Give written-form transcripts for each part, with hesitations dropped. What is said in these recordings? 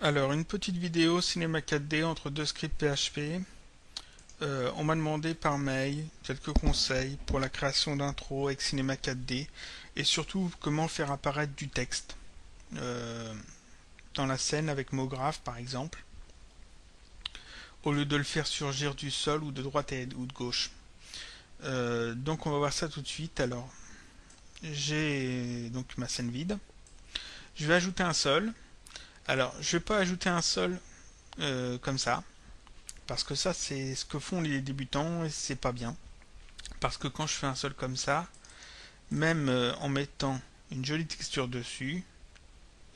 Alors, une petite vidéo Cinema 4D entre deux scripts PHP. On m'a demandé par mail quelques conseils pour la création d'intro avec Cinema 4D et surtout comment faire apparaître du texte dans la scène avec Mograph par exemple, au lieu de le faire surgir du sol ou de droite ou de gauche. Donc on va voir ça tout de suite. Alors, j'ai donc ma scène vide. Je vais ajouter un sol. Alors, je vais pas ajouter un sol comme ça, parce que ça c'est ce que font les débutants et c'est pas bien. Parce que quand je fais un sol comme ça, même en mettant une jolie texture dessus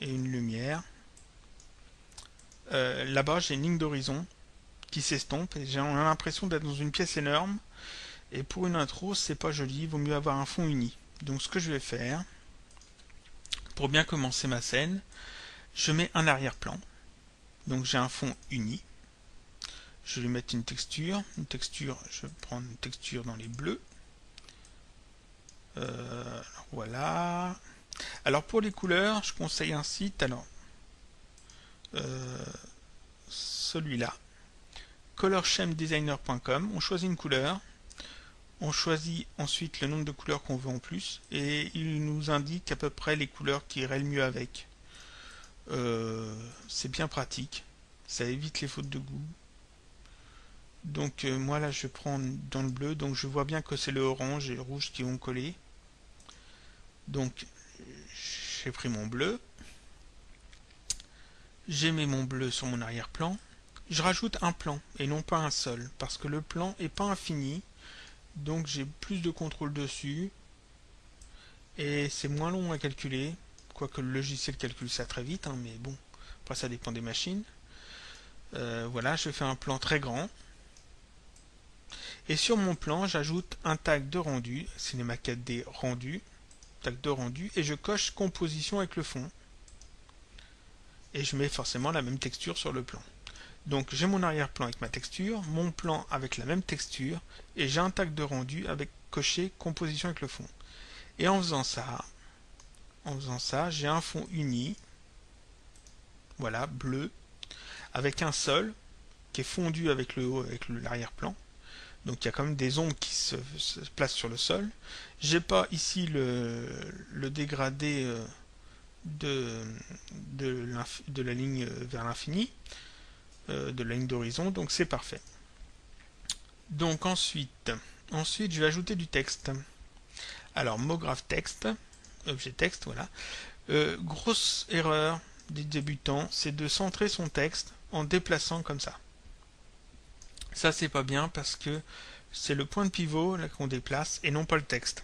et une lumière, là-bas j'ai une ligne d'horizon qui s'estompe et j'ai l'impression d'être dans une pièce énorme. Et pour une intro, c'est pas joli, il vaut mieux avoir un fond uni. Donc ce que je vais faire, pour bien commencer ma scène, je mets un arrière-plan. Donc j'ai un fond uni. Je vais mettre une texture. Je vais prendre une texture dans les bleus. Voilà. Alors pour les couleurs, je conseille un site. Alors celui-là, colorschemdesigner.com. On choisit une couleur. On choisit ensuite le nombre de couleurs qu'on veut en plus et il nous indique à peu près les couleurs qui iraient le mieux avec. C'est bien pratique, ça évite les fautes de goût. Donc moi là je prends dans le bleu, donc je vois bien que c'est le orange et le rouge qui vont coller. Donc j'ai pris mon bleu, j'ai mis mon bleu sur mon arrière-plan. Je rajoute un plan et non pas un sol parce que le plan est pas infini. Donc j'ai plus de contrôle dessus et c'est moins long à calculer, quoique le logiciel calcule ça très vite, hein, mais bon, après ça dépend des machines. Voilà, je fais un plan très grand et sur mon plan j'ajoute un tag de rendu, Cinema 4D rendu, tag de rendu, et je coche composition avec le fond et je mets forcément la même texture sur le plan. Donc j'ai mon arrière-plan avec ma texture, mon plan avec la même texture, et j'ai un tag de rendu avec coché composition avec le fond. Et en faisant ça, j'ai un fond uni, voilà, bleu, avec un sol qui est fondu avec le haut, avec l'arrière-plan. Donc il y a quand même des ombres qui se placent sur le sol. J'ai pas ici le dégradé de la ligne vers l'infini. De la ligne d'horizon, donc c'est parfait. Donc ensuite je vais ajouter du texte. Alors Mograph texte, objet texte, voilà. Grosse erreur des débutants, c'est de centrer son texte en déplaçant comme ça. Ça c'est pas bien parce que c'est le point de pivot là qu'on déplace et non pas le texte.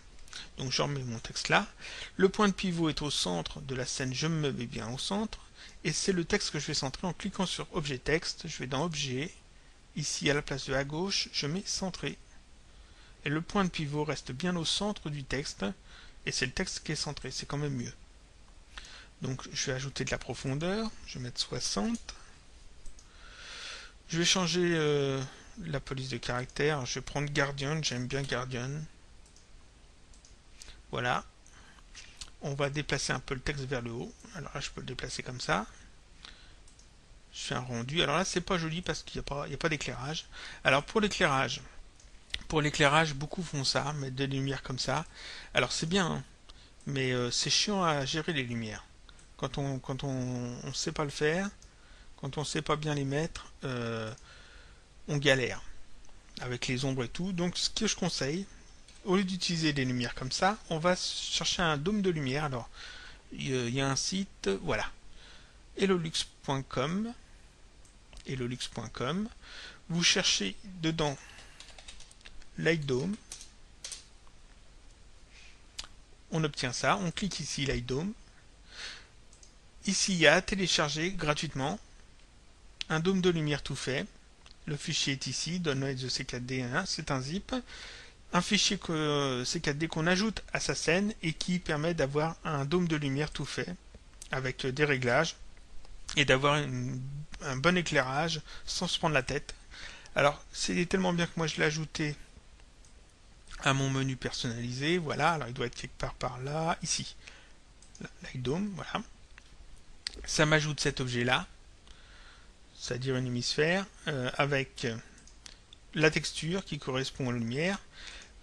Donc je remets mon texte là. Le point de pivot est au centre de la scène, je me mets bien au centre. Et c'est le texte que je vais centrer en cliquant sur objet texte. Je vais dans objet, ici à la place de à gauche, je mets centré. Et le point de pivot reste bien au centre du texte, et c'est le texte qui est centré, c'est quand même mieux. Donc je vais ajouter de la profondeur, je vais mettre 60. Je vais changer la police de caractère, je vais prendre Guardian, j'aime bien Guardian. Voilà. On va déplacer un peu le texte vers le haut. Alors là, je peux le déplacer comme ça. Je fais un rendu. Alors là, c'est pas joli parce qu'il n'y a pas d'éclairage. Alors pour l'éclairage, beaucoup font ça, mettre des lumières comme ça. Alors c'est bien, hein, mais c'est chiant à gérer les lumières. Quand on sait pas le faire, quand on sait pas bien les mettre, on galère avec les ombres et tout. Donc ce que je conseille, au lieu d'utiliser des lumières comme ça, on va chercher un dôme de lumière. Alors, il y a un site, voilà, helolux.com. Vous cherchez dedans Light Dome. On obtient ça. On clique ici Light Dome. Ici, il y a à télécharger gratuitement un dôme de lumière tout fait. Le fichier est ici, download the C4D1, c'est un zip. Un fichier C4D qu'on ajoute à sa scène et qui permet d'avoir un dôme de lumière tout fait avec des réglages et d'avoir un bon éclairage sans se prendre la tête. Alors c'est tellement bien que moi je l'ai ajouté à mon menu personnalisé, voilà, alors il doit être quelque part par là, ici, Light Dome, voilà. Ça m'ajoute cet objet là, c'est-à-dire une hémisphère, avec la texture qui correspond à la lumière.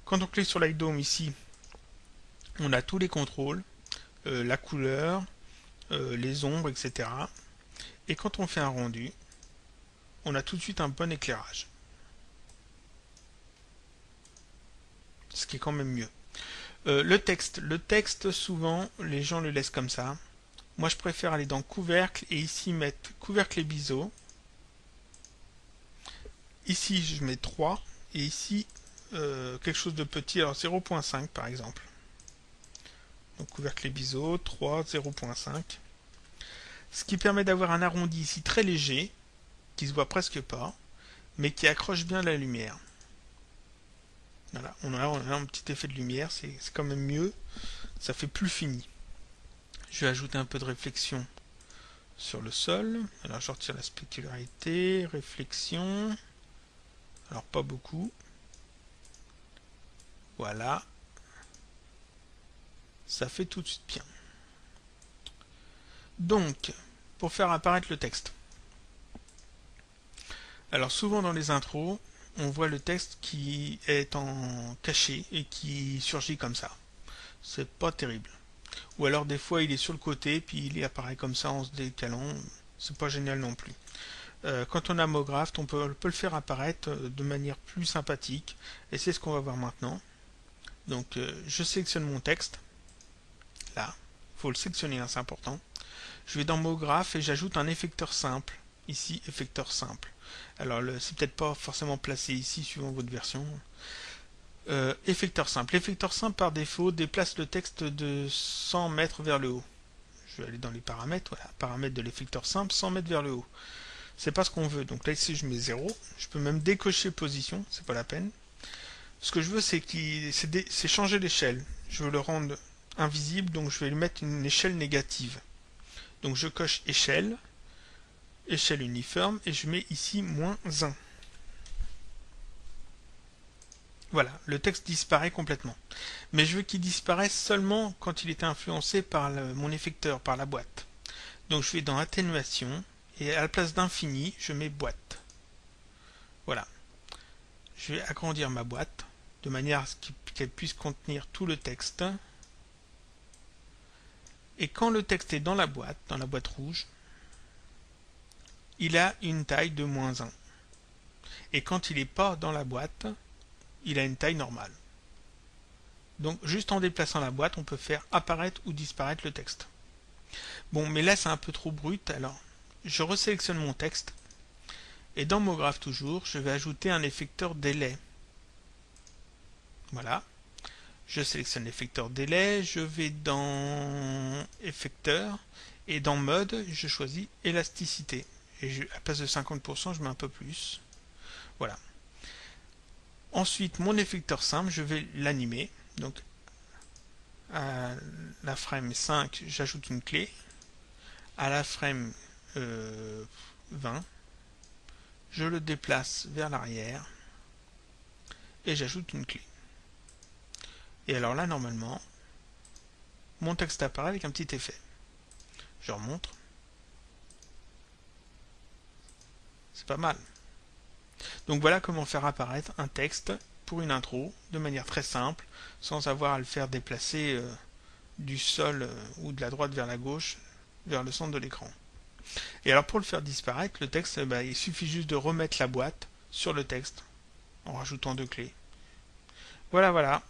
Quand on clique sur Light Dome ici, on a tous les contrôles, la couleur, les ombres, etc. Et quand on fait un rendu, on a tout de suite un bon éclairage. Ce qui est quand même mieux. Le texte, souvent, les gens le laissent comme ça. Moi, je préfère aller dans couvercle et ici mettre couvercle et biseau. Ici, je mets 3 et ici, quelque chose de petit, alors 0.5 par exemple. Donc couvercle et biseau, 3, 0.5. Ce qui permet d'avoir un arrondi ici très léger, qui se voit presque pas, mais qui accroche bien la lumière. Voilà, on a un petit effet de lumière, c'est quand même mieux, ça fait plus fini. Je vais ajouter un peu de réflexion sur le sol. Alors je retire la spécularité, réflexion, alors pas beaucoup. Voilà, ça fait tout de suite bien. Donc, pour faire apparaître le texte. Alors souvent dans les intros, on voit le texte qui est en caché et qui surgit comme ça. C'est pas terrible. Ou alors des fois il est sur le côté puis il apparaît comme ça en se décalant. C'est pas génial non plus. Quand on a MoGraph, on peut le faire apparaître de manière plus sympathique. Et c'est ce qu'on va voir maintenant. Donc je sélectionne mon texte. Là, il faut le sélectionner, hein, c'est important. Je vais dans MoGraph et j'ajoute un effecteur simple. Ici, effecteur simple. Alors, c'est peut-être pas forcément placé ici, suivant votre version. Effecteur simple. Effecteur simple, par défaut, déplace le texte de 100 mètres vers le haut. Je vais aller dans les paramètres. Voilà, paramètres de l'effecteur simple, 100 mètres vers le haut. C'est pas ce qu'on veut. Donc là, ici, je mets 0. Je peux même décocher position, c'est pas la peine. Ce que je veux, c'est changer l'échelle. Je veux le rendre invisible, donc je vais lui mettre une échelle négative. Donc je coche échelle, échelle uniforme, et je mets ici -1. Voilà, le texte disparaît complètement. Mais je veux qu'il disparaisse seulement quand il est influencé par mon effecteur, par la boîte. Donc je vais dans atténuation, et à la place d'infini, je mets boîte. Voilà. Je vais agrandir ma boîte, de manière à ce qu'elle puisse contenir tout le texte. Et quand le texte est dans la boîte rouge, il a une taille de -1. Et quand il n'est pas dans la boîte, il a une taille normale. Donc juste en déplaçant la boîte, on peut faire apparaître ou disparaître le texte. Bon, mais là c'est un peu trop brut, alors je resélectionne mon texte, et dans MoGraph toujours, je vais ajouter un effecteur délai. Voilà. Je sélectionne l'effecteur délai, je vais dans effecteur, et dans mode, je choisis élasticité. Et à la place de 50%, je mets un peu plus. Voilà. Ensuite, mon effecteur simple, je vais l'animer. Donc, à la frame 5, j'ajoute une clé. À la frame 20, je le déplace vers l'arrière. Et j'ajoute une clé. Et alors là, normalement, mon texte apparaît avec un petit effet. Je remonte. C'est pas mal. Donc voilà comment faire apparaître un texte pour une intro de manière très simple, sans avoir à le faire déplacer du sol ou de la droite vers la gauche, vers le centre de l'écran. Et alors pour le faire disparaître, le texte, il suffit juste de remettre la boîte sur le texte en rajoutant 2 clés. Voilà, voilà.